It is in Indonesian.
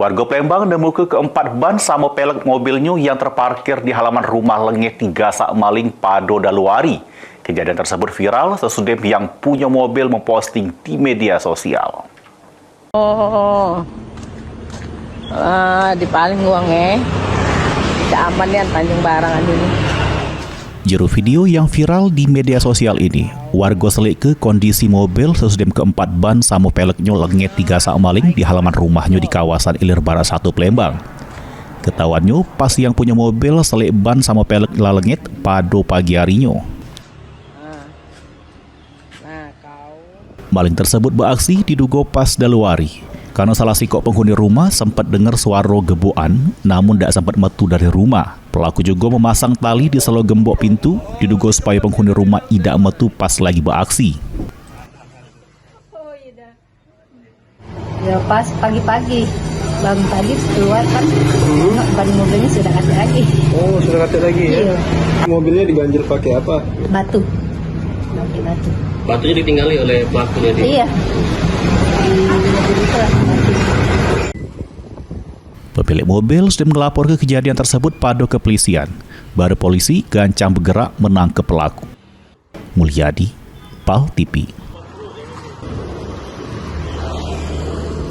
Warga Palembang menemukan keempat ban sama pelek mobilnya yang terparkir di halaman rumah Lengit 3 Sak Maling Pado Daluari. Kejadian tersebut viral sesudah yang punya mobil memposting di media sosial. Di paling uangnya tidak aman ya Tanjung Barangan ini. Juru video yang viral di media sosial ini, warga selik ke kondisi mobil sesudah keempat ban sama peleknya Lengit 3 Sak Maling di halaman rumahnya di kawasan Ilir Barat 1 Palembang. Ketahuannya pas yang punya mobil selik ban sama pelek Lengit pada pagi harinya. Maling tersebut beraksi diduga pas Daluari. Karena salah sikok penghuni rumah sempat dengar suara gebukan, namun tidak sempat metu dari rumah. Pelaku juga memasang tali di selo gembok pintu, diduga supaya penghuni rumah tidak metu pas lagi beraksi. Ya pas pagi-pagi, bangun tadi keluar kan, ban mobilnya sudah kata lagi. Oh, sudah kata lagi ya? Iya. Mobilnya diganjel pakai apa? Batu. Pakai batu. Batunya ditinggali oleh pelakunya dia? Iya. Pemilik mobil sudah melapor ke kejadian tersebut pada kepolisian. Baru polisi gancang bergerak menangkap pelaku. Mulyadi, PAL TV.